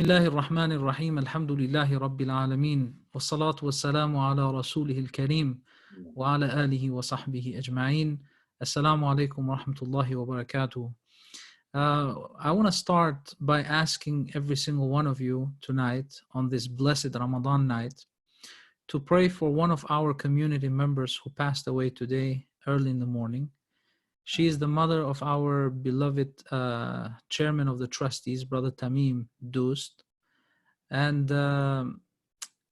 الله الرحمن الرحيم الحمد لله رب العالمين والصلاة والسلام على رسوله الكريم وعلى آله وصحبه أجمعين. Assalamu alaikum wa rahmatullahi wa barakatuh. I want to start by asking every single one of you tonight on this blessed Ramadan night to pray for one of our community members who passed away today early in the morning. She is the mother of our beloved chairman of the trustees, Brother Tamim Dost. And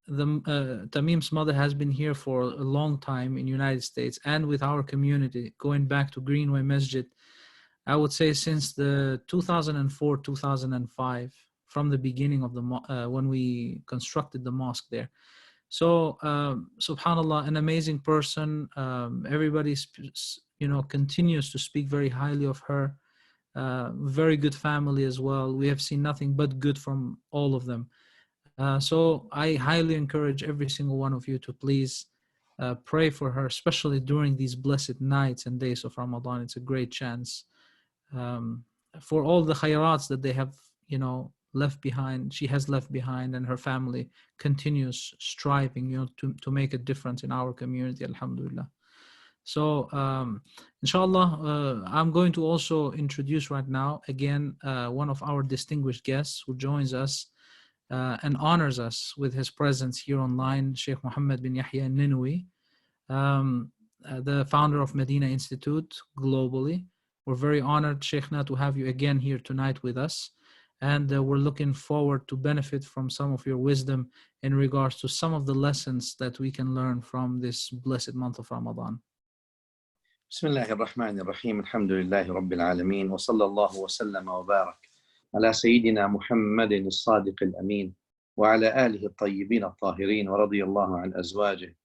Tamim's mother has been here for a long time in the United States and with our community, going back to Greenway Masjid, I would say since the 2004-2005, from the beginning of the when we constructed the mosque there. So subhanallah, an amazing person. Everybody continues to speak very highly of her. Very good family as well. We have seen nothing but good from all of them. So I highly encourage every single one of you to please pray for her, especially during these blessed nights and days of Ramadan. It's a great chance for all the khayrats that they have, left behind. She has left behind, and her family continues striving, to make a difference in our community. Alhamdulillah. So, inshallah, I'm going to also introduce right now again one of our distinguished guests who joins us and honors us with his presence here online, Shaykh Muhammad bin Yahya Al-Ninowy, the founder of Medina Institute globally. We're very honored, Shaykhna, to have you again here tonight with us. And we're looking forward to benefit from some of your wisdom in regards to some of the lessons that we can learn from this blessed month of Ramadan. بسم الله الرحمن الرحيم الحمد لله رب العالمين وصلى الله وسلم وبارك على سيدنا محمد الصادق الأمين وعلى آله الطيبين الطاهرين ورضي الله عن أزواجه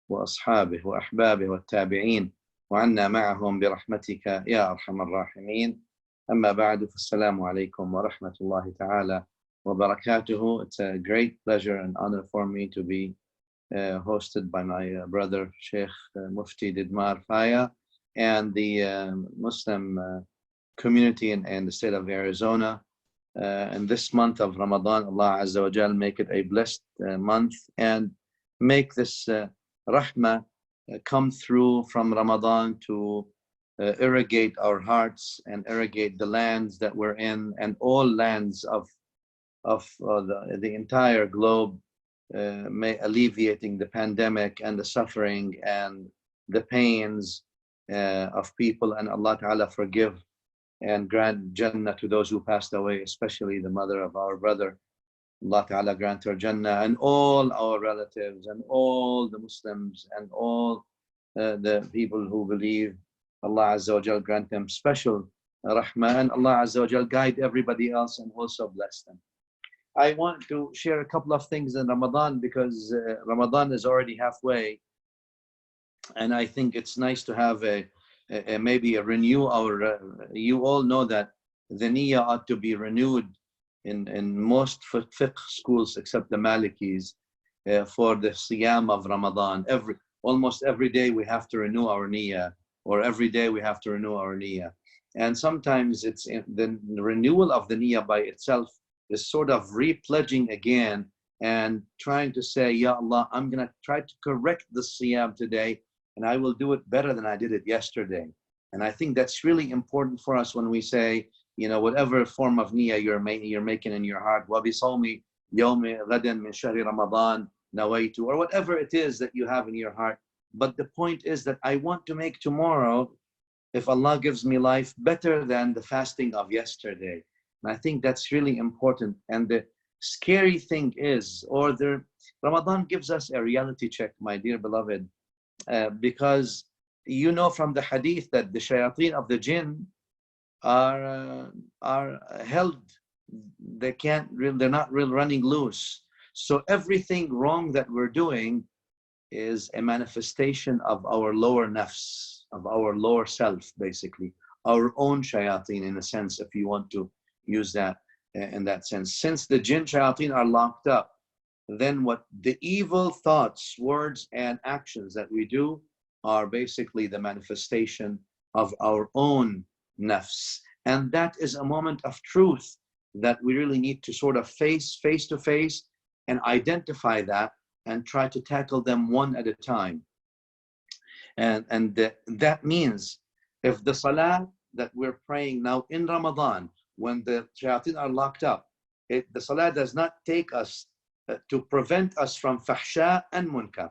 وأصحابه وأحبابه والتابعين وعنا معهم برحمتك يا أرحم الراحمين. أما بعد فالسلام عليكم ورحمة الله تعالى وبركاته. It's a great pleasure and honor for me to be hosted by my brother Shaykh Mufti Didmar Faya and the Muslim community in the state of Arizona. And this month of Ramadan, Allah Azza wa Jal make it a blessed month and make this rahmah come through from Ramadan to irrigate our hearts and irrigate the lands that we're in and all lands of the entire globe, may alleviating the pandemic and the suffering and the pains of people, and Allah Ta'ala forgive and grant Jannah to those who passed away, especially the mother of our brother. Allah Ta'ala grant her Jannah, and all our relatives and all the Muslims and all the people who believe. Allah Azza wa Jal grant them special rahmah, and Allah Azza wa Jal guide everybody else and also bless them. I want to share a couple of things in Ramadan because Ramadan is already halfway, and I think it's nice to have maybe a renew our. You all know that the niyyah ought to be renewed in most fiqh schools except the Malikis for the siyam of Ramadan. Almost every day we have to renew our niyyah, or every day we have to renew our niyyah. And sometimes it's the renewal of the niyyah by itself is sort of repledging again and trying to say, Ya Allah, I'm going to try to correct the siyam today, and I will do it better than I did it yesterday. And I think that's really important for us when we say, whatever form of niyyah you're making in your heart, وَبِصَوْمِ يَوْمِ غَدٍ مِنْ شَهْرِ رَمَضَانَ نَوَيْتُ, or whatever it is that you have in your heart. But the point is that I want to make tomorrow, if Allah gives me life, better than the fasting of yesterday. And I think that's really important. And the scary thing is, Ramadan gives us a reality check, my dear beloved, because from the hadith that the shayateen of the jinn are held. They're not real running loose. So everything wrong that we're doing is a manifestation of our lower nafs, of our lower self, basically, our own shayateen, in a sense, if you want to use that in that sense. Since the jinn shayateen are locked up, then what the evil thoughts, words, and actions that we do are basically the manifestation of our own nafs. And that is a moment of truth that we really need to sort of face to face and identify that and try to tackle them one at a time. And that means if the salah that we're praying now in Ramadan, when the shayateen are locked up, the salah does not take us to prevent us from fahsha and munkar,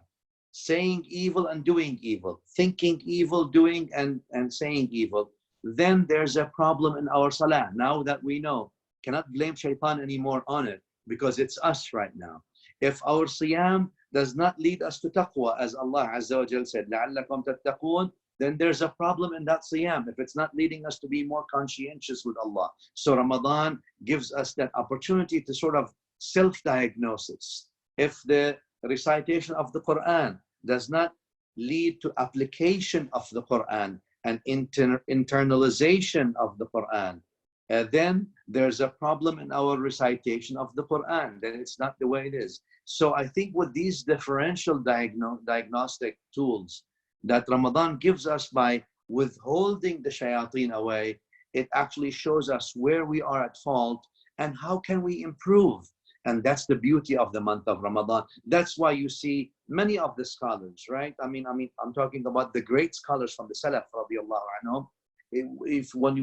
saying evil and doing evil, thinking evil, doing and saying evil, then there's a problem in our salah. Now that we know, cannot blame shaitan anymore on it, because it's us right now. If our siyam does not lead us to taqwa, as Allah Azza wa Jal said, لَعَلَّكُمْ تَتَّقُونَ, then there's a problem in that siyam, if it's not leading us to be more conscientious with Allah. So Ramadan gives us that opportunity to sort of self-diagnosis. If the recitation of the Quran does not lead to application of the Quran and internalization of the Quran, then there's a problem in our recitation of the Quran. Then it's not the way it is. So I think with these differential diagnostic tools that Ramadan gives us by withholding the shayateen away, it actually shows us where we are at fault and how can we improve. And that's the beauty of the month of Ramadan. That's why you see many of the scholars, right? I mean, I'm talking about the great scholars from the Salaf, radiallahu anhum. If when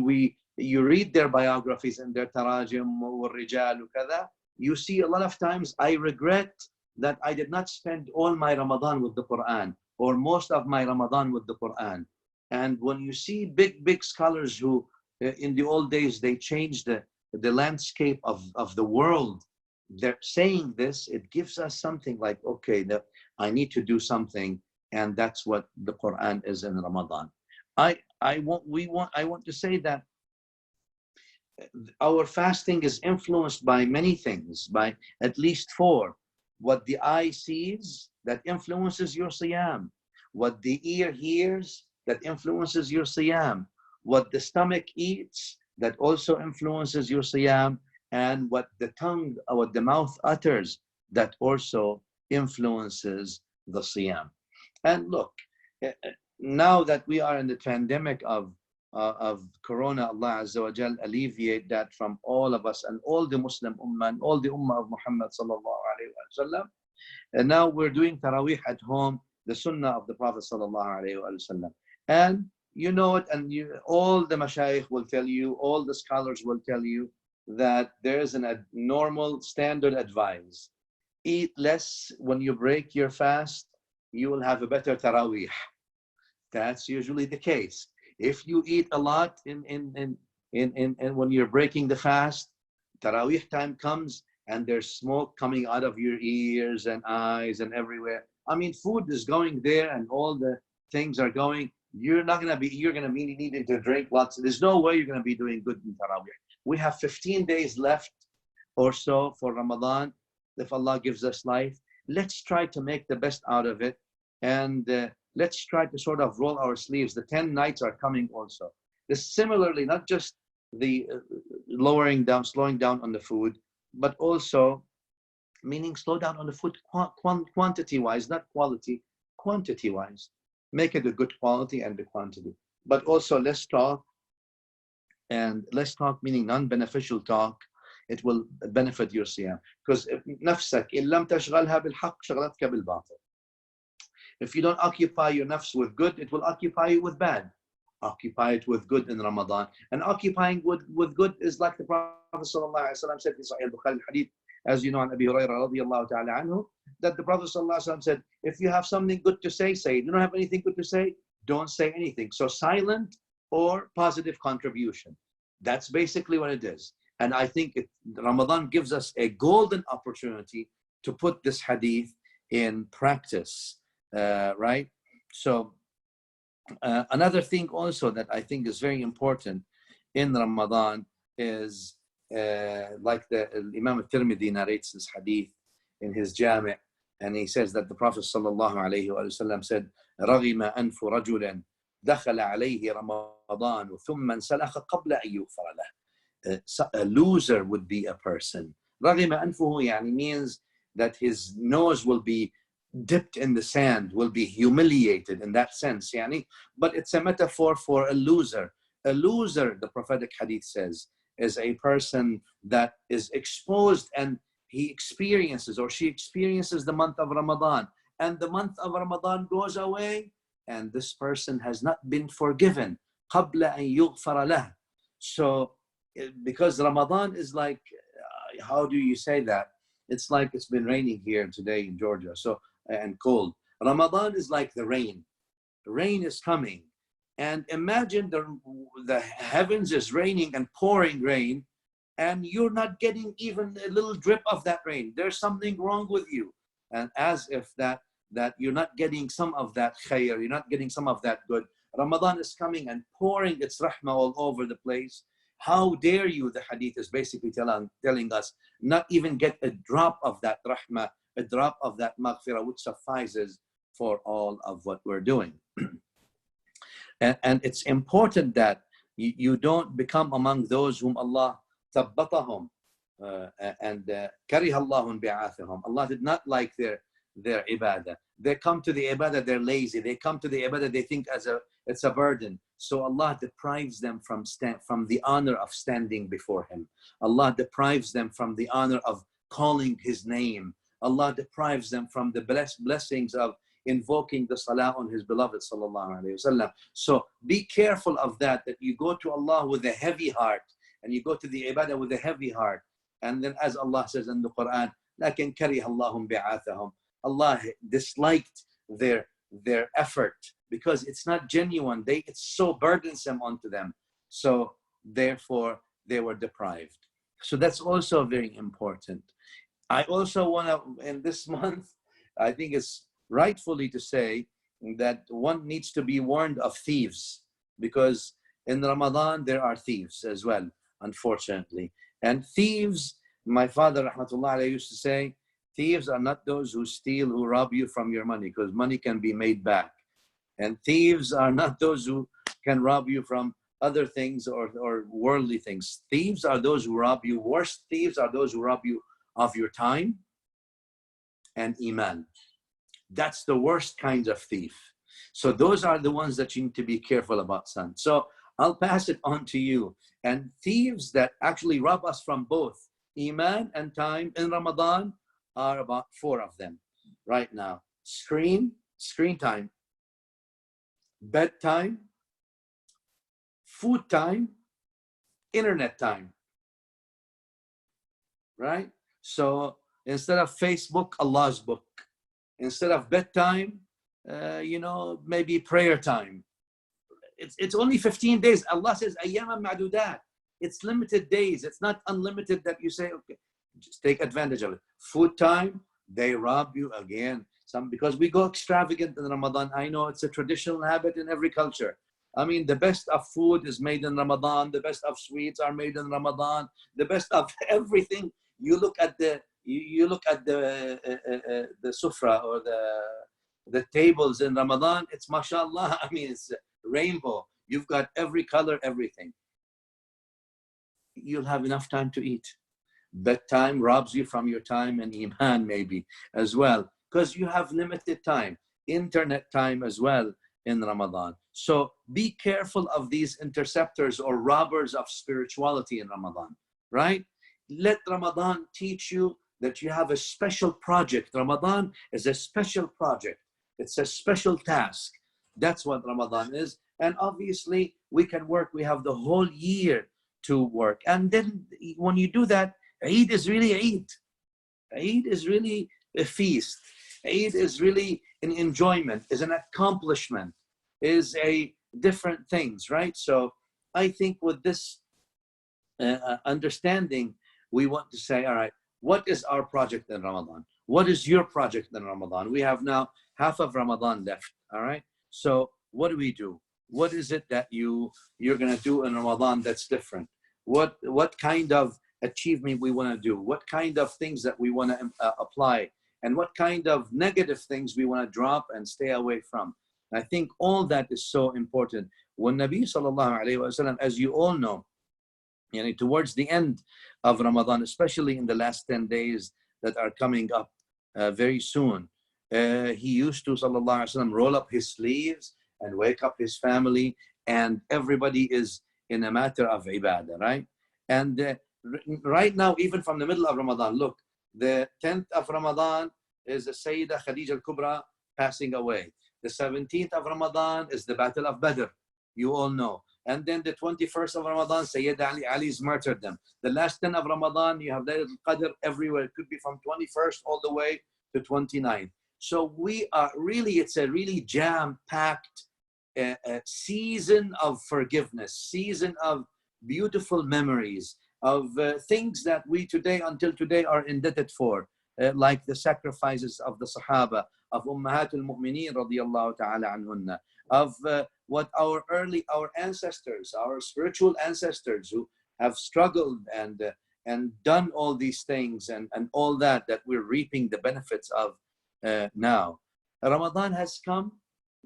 you read their biographies and their tarajim, والرجال وكذا, you see a lot of times, I regret that I did not spend all my Ramadan with the Quran, or most of my Ramadan with the Quran. And when you see big scholars who, in the old days, they changed the landscape of the world, they're saying this, it gives us something like, okay, I need to do something, and that's what the Quran is in Ramadan. I want to say that our fasting is influenced by many things, by at least 4. What the eye sees, that influences your siyam. What the ear hears, that influences your siyam. What the stomach eats, that also influences your siyam. And what the tongue, or what the mouth utters, that also influences the siyam. And look, now that we are in the pandemic of Corona, Allah Azza wa Jal alleviate that from all of us and all the Muslim Ummah and all the Ummah of Muhammad sallallahu alayhi wa sallam. And now we're doing Taraweeh at home, the Sunnah of the Prophet sallallahu alayhi wa sallam. And you know it, and all the Mashayikh will tell you, all the scholars will tell you that there is a normal standard advice. Eat less when you break your fast, you will have a better Taraweeh. That's usually the case. If you eat a lot in when you're breaking the fast, Taraweeh time comes and there's smoke coming out of your ears and eyes and everywhere. I mean, food is going there and all the things are going. You're gonna be needing to drink lots. There's no way you're gonna be doing good in Taraweeh. We have 15 days left or so for Ramadan. If Allah gives us life, let's try to make the best out of it. And let's try to sort of roll our sleeves. The 10 nights are coming also. Similarly, not just the slowing down on the food, but also meaning slow down on the food quantity-wise, not quality, quantity-wise. Make it a good quality and the quantity. But also less talk, and less talk meaning non-beneficial talk. It will benefit your siyam. Because نفسك إن لم تشغلها بالحق شغلتك بالباطل. If you don't occupy your nafs with good, it will occupy you with bad. Occupy it with good in Ramadan. And occupying with good is like the Prophet ﷺ said in Sahih al-Bukhari hadith, as you know, on Abi Hurairah radiyallahu ta'ala anhu, that the Prophet ﷺ said, if you have something good to say, say it. You don't have anything good to say, don't say anything. So silent or positive contribution. That's basically what it is. And I think Ramadan gives us a golden opportunity to put this hadith in practice. Right? So another thing also that I think is very important in Ramadan is like the Imam al-Tirmidhi narrates this hadith in his Jami', and he says that the Prophet sallallahu alayhi wa sallam said, رَغِمَ أَنْفُ رَجُلٍ دَخَلَ عَلَيْهِ رَمَضَانُ ثُمَّ انْسَلَخَ قَبْلَ أَنْ يُغْفَرَ لَهُ. A loser would be a person. رَغِمَ أَنْفُهُ يعني means that his nose will be dipped in the sand, will be humiliated in that sense, yani. But it's a metaphor for a loser. A loser, the prophetic hadith says, is a person that is exposed, and he experiences or she experiences the month of Ramadan, and the month of Ramadan goes away, and this person has not been forgiven. قبل أن يغفر له. So because Ramadan is like, how do you say that? It's like it's been raining here today in Georgia, so and cold. Ramadan is like the rain. Rain is coming, and imagine the heavens is raining and pouring rain, and you're not getting even a little drip of that rain. There's something wrong with you, and as if that you're not getting some of that khair, you're not getting some of that good. Ramadan is coming and pouring its rahmah all over the place. How dare you, the hadith is basically telling us, not even get a drop of that rahmah, a drop of that maghfirah, which suffices for all of what we're doing. And it's important that you don't become among those whom Allah tabbatahum and kariha Allahun bi'athahum. Allah did not like their ibadah. They come to the ibadah, they're lazy. They come to the ibadah, they think it's a burden. So Allah deprives them from the honor of standing before Him. Allah deprives them from the honor of calling His name. Allah deprives them from the blessings of invoking the salah on His beloved sallallahu alaihi wasallam. So be careful of that you go to Allah with a heavy heart, and you go to the ibadah with a heavy heart. And then, as Allah says in the Quran, لَكِنْ كَرِهَ اللَّهُ بِعَاثَهُم. Allah disliked their effort because it's not genuine. It's so burdensome onto them. So therefore, they were deprived. So that's also very important. I also want to, in this month, I think it's rightfully to say that one needs to be warned of thieves, because in Ramadan there are thieves as well, unfortunately. And thieves, my father rahmatullah alayhi used to say, thieves are not those who steal, who rob you from your money, because money can be made back. And thieves are not those who can rob you from other things or worldly things. Thieves are those who rob you. Worst thieves are those who rob you of your time and iman. That's the worst kind of thief. So those are the ones that you need to be careful about, son. So I'll pass it on to you. And thieves that actually rob us from both iman and time in Ramadan are about 4 of them right now. Screen time, bedtime, food time, internet time, right? So instead of Facebook, Allah's book. Instead of bedtime, maybe prayer time. It's only 15 days. Allah says, أَيَّامًا مَعْدُودَاتٍ. It's limited days. It's not unlimited that you say, okay, just take advantage of it. Food time, they rob you again. Because we go extravagant in Ramadan. I know it's a traditional habit in every culture. I mean, the best of food is made in Ramadan. The best of sweets are made in Ramadan. The best of everything. You look at the sufra or the tables in Ramadan. It's mashallah. I mean, it's rainbow. You've got every color, everything. You'll have enough time to eat. Bedtime robs you from your time and iman maybe as well, because you have limited time. Internet time as well in Ramadan. So be careful of these interceptors or robbers of spirituality in Ramadan, right? Let Ramadan teach you that you have a special project. Ramadan is a special project. It's a special task. That's what Ramadan is. And obviously we can work. We have the whole year to work. And then when you do that, Eid is really Eid. Eid is really a feast. Eid is really an enjoyment, is an accomplishment, is a different things, right? So I think with this understanding, we want to say, all right, what is our project in Ramadan? What is your project in Ramadan? We have now half of Ramadan left, all right? So what do we do? What is it that you're going to do in Ramadan that's different? What kind of achievement we want to do? What kind of things that we want to apply? And what kind of negative things we want to drop and stay away from? I think all that is so important. When Nabi sallallahu alayhi wa sallam, as you all know, towards the end of Ramadan, especially in the last 10 days that are coming up very soon, he used to, sallallahu alayhi wa sallam, roll up his sleeves and wake up his family, and everybody is in a matter of ibadah, right? And right now, even from the middle of Ramadan, look, the 10th of Ramadan is the Sayyidah Khadija al-Kubra passing away. The 17th of Ramadan is the Battle of Badr. You all know. And then the 21st of Ramadan, Sayyid Ali's martyrdom. The last 10 of Ramadan, you have Laylatul Qadr everywhere. It could be from 21st all the way to 29th. So we are really, it's a really jam-packed season of forgiveness, season of beautiful memories, of things that we today, until today, are indebted for, like the sacrifices of the Sahaba, of Ummahatul Mu'mineen radiyallahu ta'ala anhunna, of what our ancestors, our spiritual ancestors who have struggled and done all these things and all that we're reaping the benefits of now. Ramadan has come.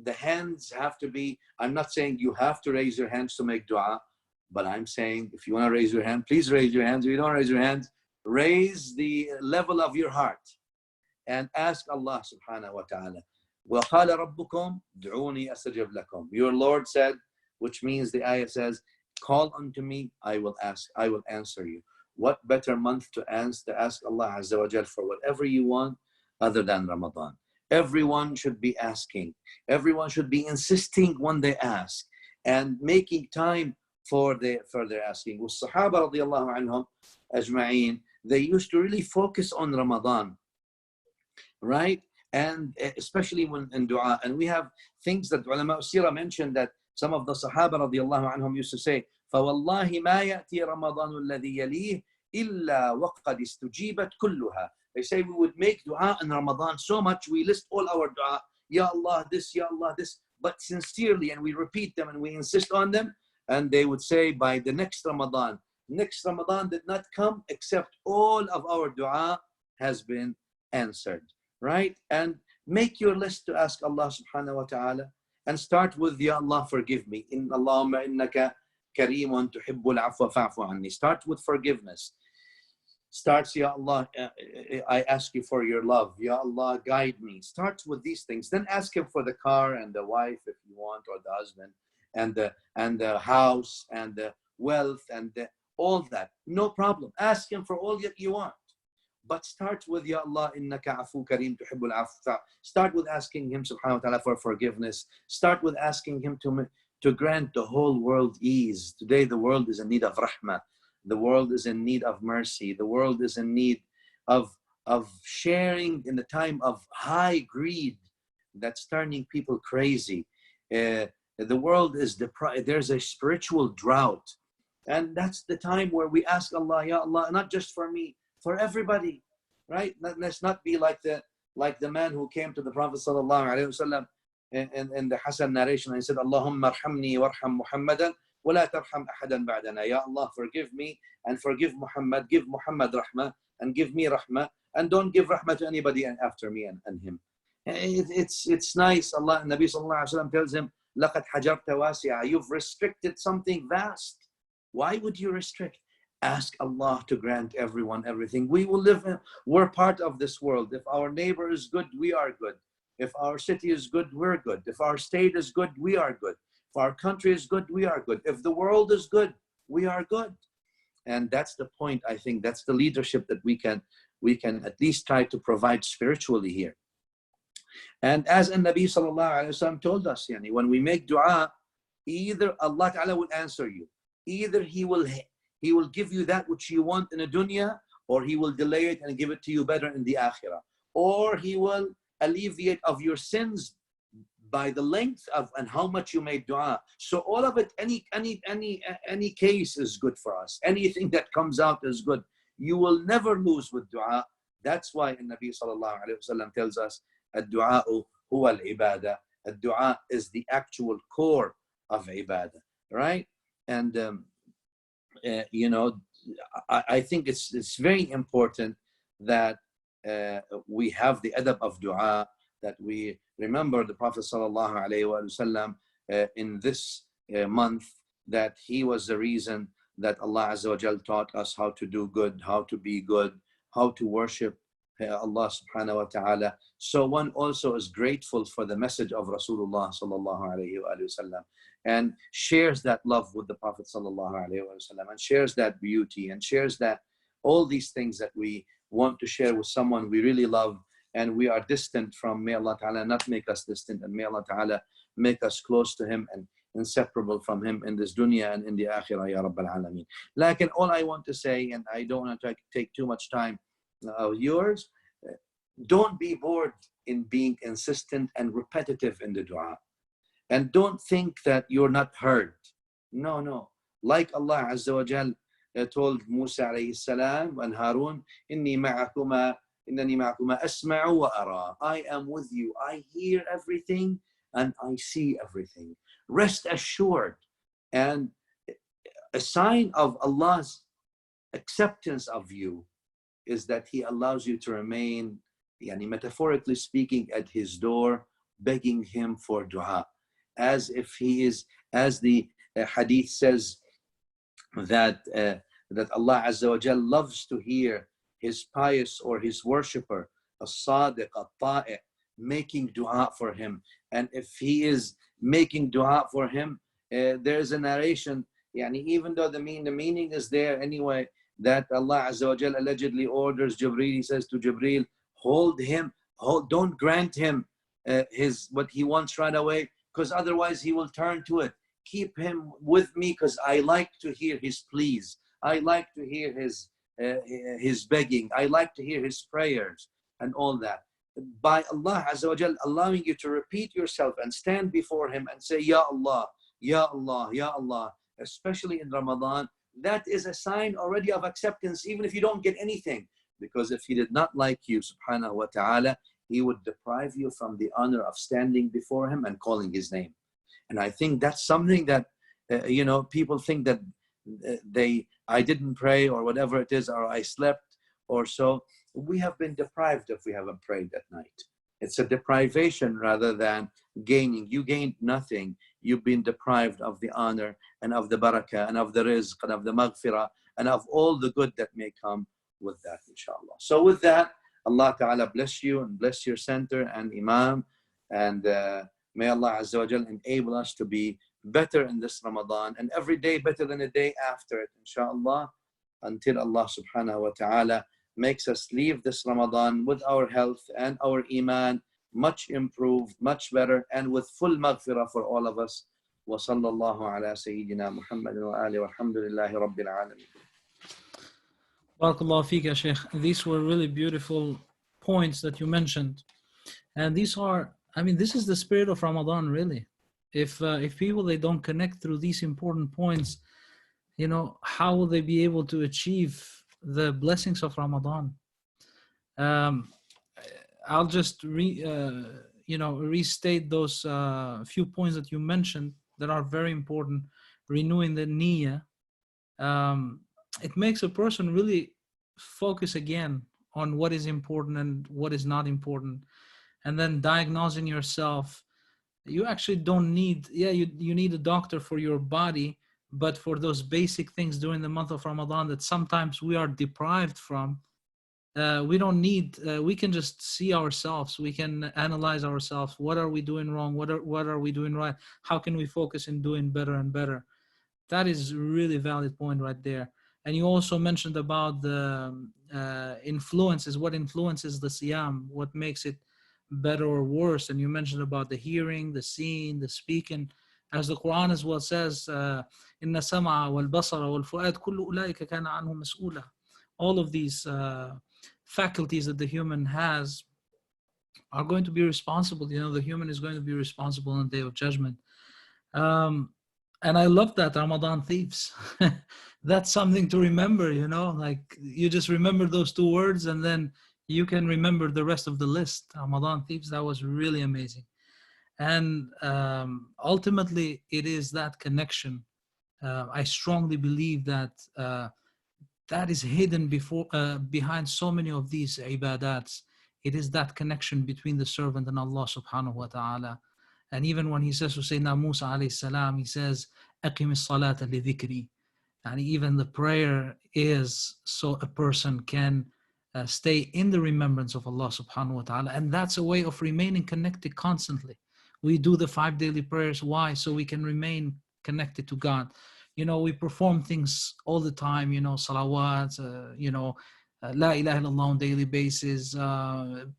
The hands have to be, I'm not saying you have to raise your hands to make dua, but I'm saying if you want to raise your hand, please raise your hands. If you don't raise your hands, raise the level of your heart and ask Allah subhanahu wa ta'ala. وَقَالَ رَبُّكُمْ دُعُونِي أَسْتَجِبْ لَكُمْ. Your Lord said, which means the ayah says, call unto me, I will answer you. What better month to ask Allah Azza wa Jal for whatever you want other than Ramadan? Everyone should be asking. Everyone should be insisting when they ask and making time for their asking. والصحابة رضي الله عنهم أجمعين, they used to really focus on Ramadan, right? And especially when in dua. And we have things that ulama sirah mentioned that some of the Sahaba radiallahu anhum used to say, فَوَاللَّهِ مَا يَأْتِي رَمَضَانُ الَّذِي يَلِيهِ إِلَّا وَقَدْ اسْتُجِيبَتْ كُلُّهَا. They say we would make dua in Ramadan so much, we list all our dua, Ya Allah this, Ya Allah this, but sincerely, and we repeat them and we insist on them. And they would say by the next Ramadan did not come except all of our dua has been answered. Right? And make your list to ask Allah subhanahu wa ta'ala and start with Ya Allah forgive me. In Allahumma innaka kareemun tuhibbul afwa fa'fu anni. Start with forgiveness. Starts Ya Allah, I ask you for your love. Ya Allah, guide me. Start with these things. Then ask him for the car and the wife if you want, or the husband, and the house and the wealth and all that. No problem. Ask him for all that you want. But start with Ya Allah, innaka afu kareem tuhibbul afwa. Start with asking him subhanahu wa ta'ala for forgiveness. Start with asking him to grant the whole world ease. Today the world is in need of rahmah. The world is in need of mercy. The world is in need of sharing in the time of high greed that's turning people crazy. The world is there's a spiritual drought. And that's the time where we ask Allah, Ya Allah, not just for me, for everybody, right? Let's not be like the man who came to the Prophet sallallahu alaihi wasallam in the Hasan narration and said, Allahumma arhamni warham Muhammadan wa la tarham ahadan ba'dana. Ya Allah, forgive me and forgive Muhammad. Give Muhammad rahmah and give me rahmah, and don't give rahmah to anybody after me and him. It's nice. Allah, Nabi sallallahu alaihi wasallam tells him, laqad hajarta wasi'a. You've restricted something vast. Why would you restrict? Ask Allah to grant everyone everything. We will live we're part of this world. If our neighbor is good, we are good. If our city is good, we're good. If our state is good, we are good. If our country is good, we are good. If the world is good, we are good. And that's the point. I think that's the leadership that we can at least try to provide spiritually here. And as Nabi sallallahu alaihi wasallam told us, when we make dua, either Allah Ta'ala will answer you, either He will give you that which you want in the dunya, or He will delay it and give it to you better in the akhirah, or He will alleviate of your sins by the length of and how much you made dua. So all of it, any case is good for us. Anything that comes out is good. You will never lose with dua. That's why Nabi sallallahu alaihi wasallam tells us, "Ad-du'a huwa al-ibadah." Ad-du'a is the actual core of ibadah, right? And I think it's very important that we have the adab of dua, that we remember the Prophet sallallahu alaihi wasallam in this month, that he was the reason that Allah Azza wa Jal taught us how to do good, how to be good, how to worship Allah subhanahu wa ta'ala. So one also is grateful for the message of Rasulullah sallallahu alayhi wa sallam, and shares that love with the Prophet sallallahu alayhi wa sallam, and shares that beauty, and shares that all these things that we want to share with someone we really love and we are distant from. May Allah ta'ala not make us distant, and may Allah ta'ala make us close to him and inseparable from him in this dunya and in the akhirah, ya Rabbal Alameen. Like, and all I want to say, and I don't want to take too much time of yours, don't be bored in being insistent and repetitive in the dua. And don't think that you're not heard. No, no. Like Allah Azza wa Jal told Musa alayhi salam and Harun, إِنِّي مَعَكُمَا أَسْمَعُ وَأَرَى. I am with you. I hear everything and I see everything. Rest assured. And a sign of Allah's acceptance of you is that he allows you to remain, metaphorically speaking, at his door, begging him for dua. As if he is, as the hadith says, that Allah Azza wa Jal loves to hear his pious or his worshipper, as-sadiq, at-ta'i', making dua for him. And if he is making dua for him, there's a narration, even though the meaning is there anyway, that Allah Azza wa Jal allegedly orders Jibreel, he says to Jibreel, hold him, don't grant him what he wants right away, because otherwise he will turn to it. Keep him with me, because I like to hear his pleas. I like to hear his begging. I like to hear his prayers and all that. By Allah Azza wa Jal allowing you to repeat yourself and stand before him and say, Ya Allah, Ya Allah, Ya Allah, especially in Ramadan, that is a sign already of acceptance, even if you don't get anything. Because if he did not like you, subhanahu wa ta'ala, he would deprive you from the honor of standing before him and calling his name. And I think that's something that, people think that I didn't pray or whatever it is, or I slept or so. We have been deprived if we haven't prayed at night. It's a deprivation rather than gaining. You gained nothing. You've been deprived of the honor and of the barakah and of the rizq and of the maghfirah and of all the good that may come with that, inshallah. So with that, Allah Ta'ala bless you and bless your center and Imam, and may Allah Azza wa Jal enable us to be better in this Ramadan and every day better than the day after it, inshallah, until Allah Subhanahu wa Ta'ala makes us leave this Ramadan with our health and our Iman much improved, much better, and with full maghfirah for all of us. Wa sallallahu ala Sayyidina Muhammad wa alihi walhamdulillahi rabbil alameen. Barakallahu feek, ya Shaykh. These were really beautiful points that you mentioned. And these are, this is the spirit of Ramadan, really. If people, they don't connect through these important points, how will they be able to achieve the blessings of Ramadan? I'll just restate those few points that you mentioned that are very important. Renewing the niyyah. It makes a person really focus again on what is important and what is not important, and then diagnosing yourself. You actually don't need, you need a doctor for your body, but for those basic things during the month of Ramadan that sometimes we are deprived from, we don't need, we can just see ourselves, we can analyze ourselves. What are we doing wrong? What are we doing right? How can we focus in doing better and better? That is a really valid point right there. And you also mentioned about the influences, what influences the siyam, what makes it better or worse. And you mentioned about the hearing, the seeing, the speaking. As the Quran as well says, إِنَّ السَّمْعَ وَالْبَصَرَ وَالْفُؤَادَ كُلُّ أُولَٰئِكَ كَانَ عَنْهُ مَسْئُولًا. All of these faculties that the human has are going to be responsible. The human is going to be responsible on the Day of Judgment. And I love that, Ramadan thieves. That's something to remember, like you just remember those two words and then you can remember the rest of the list. Ramadan thieves, that was really amazing. And ultimately, it is that connection. I strongly believe that that is hidden behind so many of these ibadats. It is that connection between the servant and Allah subhanahu wa ta'ala. And even when he says to Sayyidina Musa alayhi salam, he says, أَقِمِ الصَّلَاةَ لِذِكْرِي. And even the prayer is so a person can stay in the remembrance of Allah subhanahu wa ta'ala. And that's a way of remaining connected constantly. We do the 5 daily prayers. Why? So we can remain connected to God. We perform things all the time, salawats, la ilaha illallah on daily basis,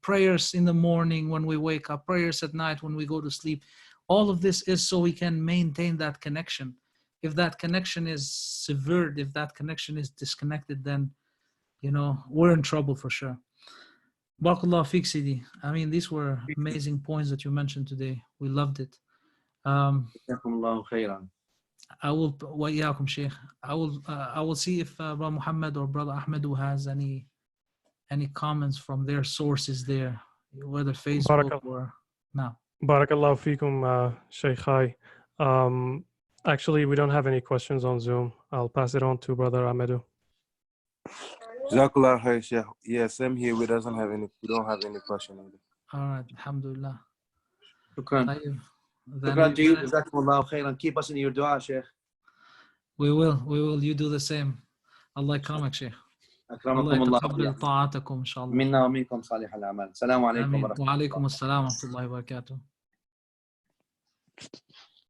prayers in the morning when we wake up, prayers at night when we go to sleep. All of this is so we can maintain that connection. If that connection is severed, if that connection is disconnected, then we're in trouble for sure. Barakallah fiqh, Sidi. I mean, these were amazing points that you mentioned today. We loved it. I will, وإياكم Shaykh. I will see if Brother Muhammad or Brother Ahmed who has any comments from their sources there, whether Facebook or no. Barakallahu feekum, Shaykh. Hi. Actually, we don't have any questions on Zoom. I'll pass it on to Brother Ahmedu. Jazakallah khair, Shaykh. Yeah, same here. We don't have any question either. All right, alhamdulillah. Shukran to you. Jazakumullahu khairan. Keep us in your dua, Shaykh. We will. You do the same. Allah yakramak, Shaykh. أكرمكم الله يتقبل طاعتكم إن شاء الله. منا ومنكم صالح الأعمال. السلام عليكم ورحمة الله وبركاته.